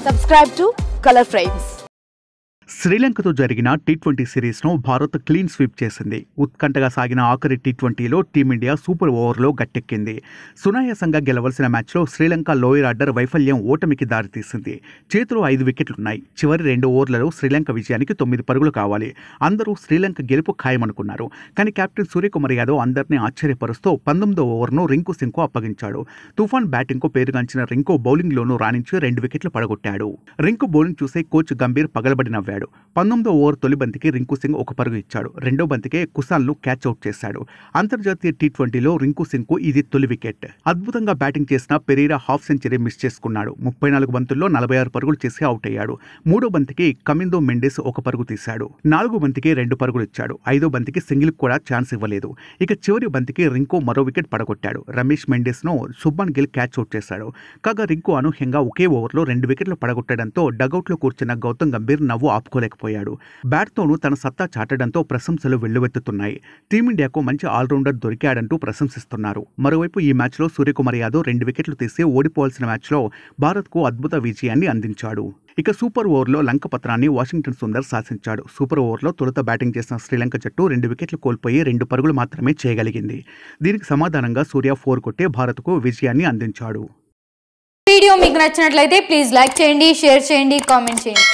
Subscribe to Color Frames. శ్రీలంకతో జరిగిన T20 సిరీస్ను భారత్ క్లీన్ స్వీప్ చేసింది. ఉత్కంఠగా సాగిన ఆఖరి టీ20లో టీమిండియా సూపర్ ఓవర్లో గట్టెక్కింది. సునాయాసంగా గెలవలసిన మ్యాచ్లో శ్రీలంక లోయర్ ఆర్డర్ వైఫల్యం ఓటమికి దారితీసింది. చేతిలో 5 వికెట్లున్నాయి. చివరి 2 ఓవర్లలో శ్రీలంక విజయానికి 9 పరుగులు కావాలి. అందరూ శ్రీలంక గెలుపు ఖాయమనుకున్నారు. కానీ కెప్టెన్ సూర్యకుమార్ యాదవ్ అందరినీ ఆశ్చర్యపరుస్తూ 19వ ఓవర్ను రింకు సింగ్కు అప్పగించాడు. తుఫాన్ బ్యాటింగ్కు పేరుగాంచిన రింకు బౌలింగ్లోనూ రాణించి 2 వికెట్లు పడగొట్టాడు. రింకు బౌలింగ్ చూసే కోచ్ గంభీర్ పగలబడి నవ్వాడు. 19వ ఓవర్ తొలి బంతికి రింకు సింగ్ 1 పరుగు ఇచ్చాడు. రెండో బంతికే కుసాల్ను క్యాచ్ అవుట్ చేశాడు. అంతర్జాతీయ టీ20లో రింకు సింగ్కు ఇది తొలి వికెట్. అద్భుతంగా బ్యాటింగ్ చేసిన పెరీరా హాఫ్ సెంచరీ మిస్ చేసుకున్నాడు. 34 బంతుల్లో 46 పరుగులు చేసి అవుట్ అయ్యాడు. మూడో బంతికి కమిందో మెండిస్ 1 పరుగు తీశాడు. 4 బంతికి 2 పరుగులు ఇచ్చాడు. 5వ బంతికి సింగిల్ కూడా ఛాన్స్ ఇవ్వలేదు. ఇక చివరి బంతికి రింకు మరో వికెట్ పడగొట్టాడు. రమేష్ మెండిస్ను శుభ్మన్ గిల్ క్యాచ్ అవుట్ చేశాడు. కాగా రింకు అనూహ్యంగా ఒకే ఓవర్లో 2 వికెట్లు పడగొట్టడంతో డగౌట్లో కూర్చున్న గౌతమ్ గంభీర్ నవ్వు ఆపుకోలేకపోయాడు. బ్యాట్తోనూ తన సత్తా చాటడంతో ప్రశంసలు వెల్లువెత్తుతున్నాయి. టీమిండియాకు మంచి ఆల్రౌండర్ దొరికాడంటూ ప్రశంసిస్తున్నారు. మరోవైపు ఈ మ్యాచ్లో సూర్యకుమార్ యాదవ్ 2 వికెట్లు తీసి ఓడిపోవాల్సిన మ్యాచ్లో భారత్కు అద్భుత విజయాన్ని అందించాడు. ఇక సూపర్ ఓవర్లో లంక పత్రాన్ని వాషింగ్టన్ సుందర్ శాసించాడు. సూపర్ ఓవర్లో తొలుత బ్యాటింగ్ చేసిన శ్రీలంక జట్టు 2 వికెట్లు కోల్పోయి 2 పరుగులు మాత్రమే చేయగలిగింది. దీనికి సమాధానంగా సూర్య 4 కొట్టే భారత్కు విజయాన్ని అందించాడు. వీడియో మీకు నచ్చినట్లయితే ప్లీజ్ లైక్ చేయండి, షేర్ చేయండి, కామెంట్ చేయండి.